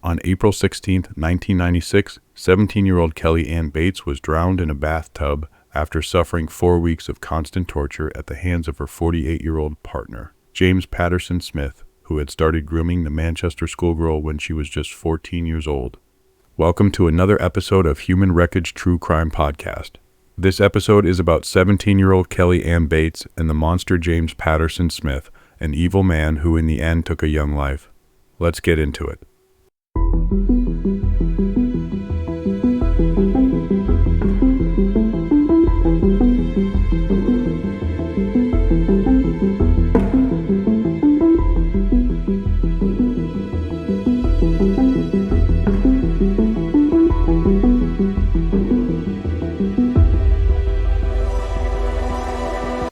On April 16, 1996, 17-year-old Kelly Ann Bates was drowned in a bathtub after suffering 4 weeks of constant torture at the hands of her 48-year-old partner, James Patterson Smith, who had started grooming the Manchester schoolgirl when she was just 14 years old. Welcome to another episode of Human Wreckage True Crime Podcast. This episode is about 17-year-old Kelly Ann Bates and the monster James Patterson Smith, an evil man who in the end took a young life. Let's get into it.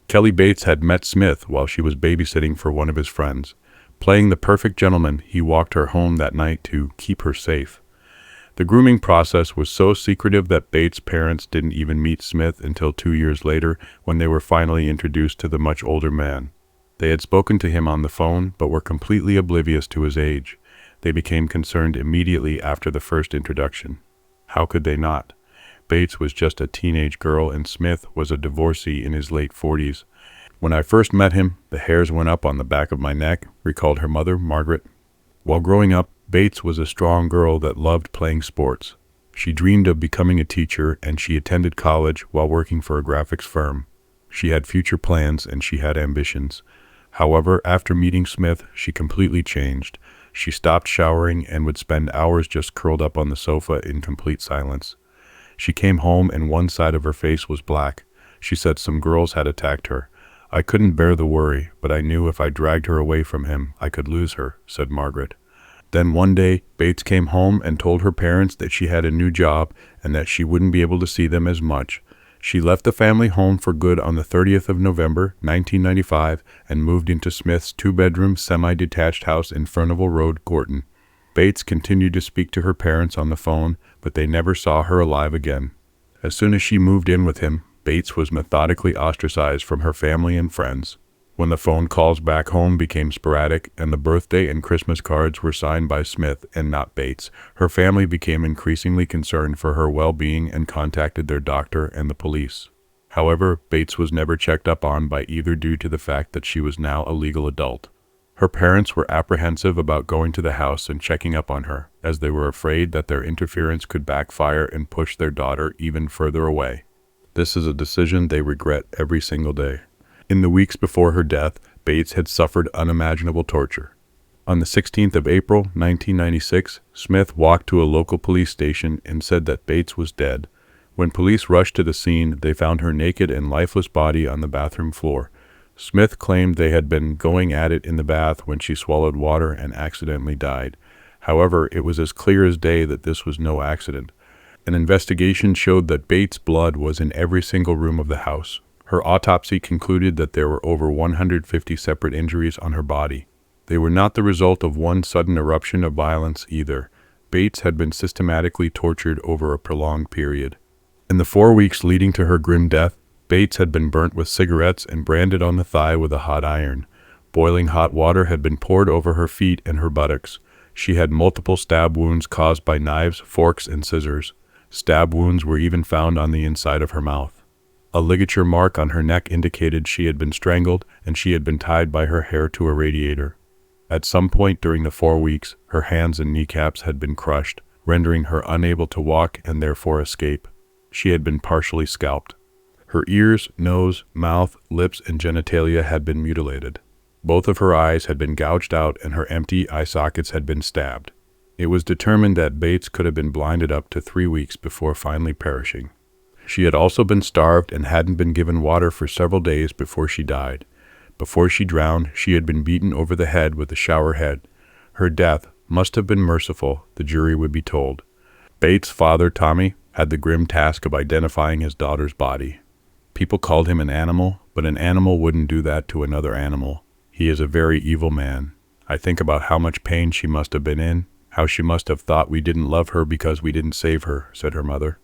Kelly Bates had met Smith while she was babysitting for one of his friends. Playing the perfect gentleman, he walked her home that night to keep her safe. The grooming process was so secretive that Bates' parents didn't even meet Smith until 2 years later when they were finally introduced to the much older man. They had spoken to him on the phone but were completely oblivious to his age. They became concerned immediately after the first introduction. How could they not? Bates was just a teenage girl and Smith was a divorcee in his late 40s. When I first met him, the hairs went up on the back of my neck, recalled her mother, Margaret. While growing up, Bates was a strong girl that loved playing sports. She dreamed of becoming a teacher and she attended college while working for a graphics firm. She had future plans and she had ambitions. However, after meeting Smith, she completely changed. She stopped showering and would spend hours just curled up on the sofa in complete silence. She came home and one side of her face was black. She said some girls had attacked her. I couldn't bear the worry, but I knew if I dragged her away from him, I could lose her, said Margaret. Then one day, Bates came home and told her parents that she had a new job and that she wouldn't be able to see them as much. She left the family home for good on the 30th of November, 1995, and moved into Smith's two-bedroom, semi-detached house in Furnival Road, Gorton. Bates continued to speak to her parents on the phone, but they never saw her alive again. As soon as she moved in with him, Bates was methodically ostracized from her family and friends. When the phone calls back home became sporadic and the birthday and Christmas cards were signed by Smith and not Bates, her family became increasingly concerned for her well-being and contacted their doctor and the police. However, Bates was never checked up on by either due to the fact that she was now a legal adult. Her parents were apprehensive about going to the house and checking up on her, as they were afraid that their interference could backfire and push their daughter even further away. This is a decision they regret every single day. In the weeks before her death, Bates had suffered unimaginable torture. On the 16th of April, 1996, Smith walked to a local police station and said that Bates was dead. When police rushed to the scene, they found her naked and lifeless body on the bathroom floor. Smith claimed they had been going at it in the bath when she swallowed water and accidentally died. However, it was as clear as day that this was no accident. An investigation showed that Bates' blood was in every single room of the house. Her autopsy concluded that there were over 150 separate injuries on her body. They were not the result of one sudden eruption of violence either. Bates had been systematically tortured over a prolonged period. In the 4 weeks leading to her grim death, Bates had been burnt with cigarettes and branded on the thigh with a hot iron. Boiling hot water had been poured over her feet and her buttocks. She had multiple stab wounds caused by knives, forks, and scissors. Stab wounds were even found on the inside of her mouth. A ligature mark on her neck indicated she had been strangled and she had been tied by her hair to a radiator. At some point during the 4 weeks, her hands and kneecaps had been crushed, rendering her unable to walk and therefore escape. She had been partially scalped. Her ears, nose, mouth, lips, and genitalia had been mutilated. Both of her eyes had been gouged out and her empty eye sockets had been stabbed. It was determined that Bates could have been blinded up to 3 weeks before finally perishing. She had also been starved and hadn't been given water for several days before she died. Before she drowned, she had been beaten over the head with a shower head. Her death must have been merciful, the jury would be told. Bates' father, Tommy, had the grim task of identifying his daughter's body. People called him an animal, but an animal wouldn't do that to another animal. He is a very evil man. I think about how much pain she must have been in, how she must have thought we didn't love her because we didn't save her, said her mother.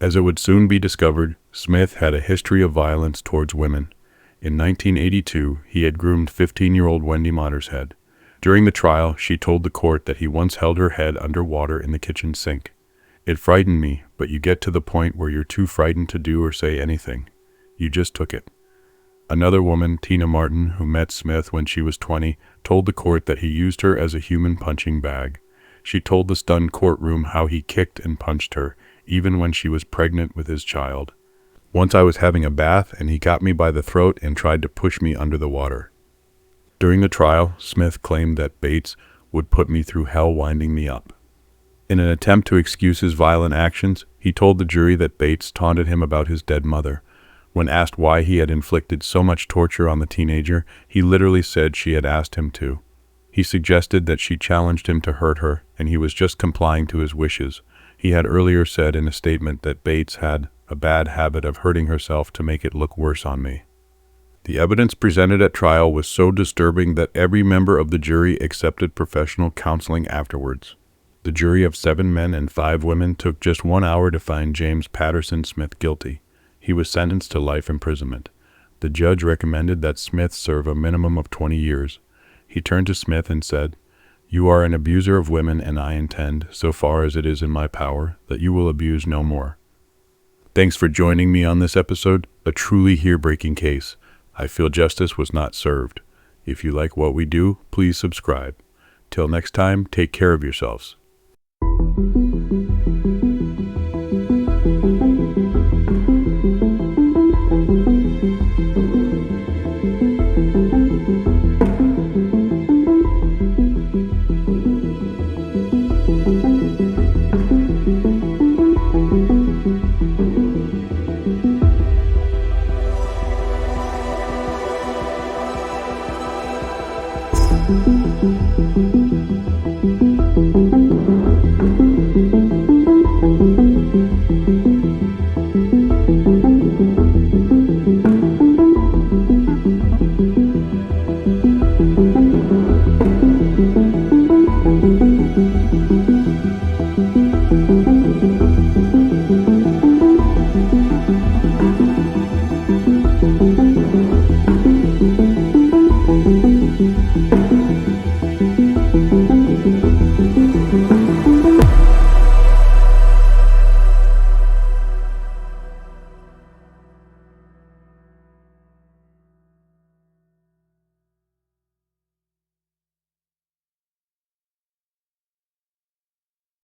As it would soon be discovered, Smith had a history of violence towards women. In 1982, he had groomed 15-year-old Wendy Mottershead. During the trial, she told the court that he once held her head underwater in the kitchen sink. It frightened me, but you get to the point where you're too frightened to do or say anything. You just took it. Another woman, Tina Martin, who met Smith when she was 20, told the court that he used her as a human punching bag. She told the stunned courtroom how he kicked and punched her, even when she was pregnant with his child. Once I was having a bath and he got me by the throat and tried to push me under the water. During the trial, Smith claimed that Bates would put me through hell winding me up. In an attempt to excuse his violent actions, he told the jury that Bates taunted him about his dead mother. When asked why he had inflicted so much torture on the teenager, he literally said she had asked him to. He suggested that she challenged him to hurt her, and he was just complying to his wishes. He had earlier said in a statement that Bates had a bad habit of hurting herself to make it look worse on me. The evidence presented at trial was so disturbing that every member of the jury accepted professional counseling afterwards. The jury of 7 men and 5 women took just 1 hour to find James Patterson Smith guilty. He was sentenced to life imprisonment. The judge recommended that Smith serve a minimum of 20 years. He turned to Smith and said, "You are an abuser of women, and I intend, so far as it is in my power, that you will abuse no more." Thanks for joining me on this episode, a truly hair-breaking case. I feel justice was not served. If you like what we do, please subscribe. Till next time, take care of yourselves.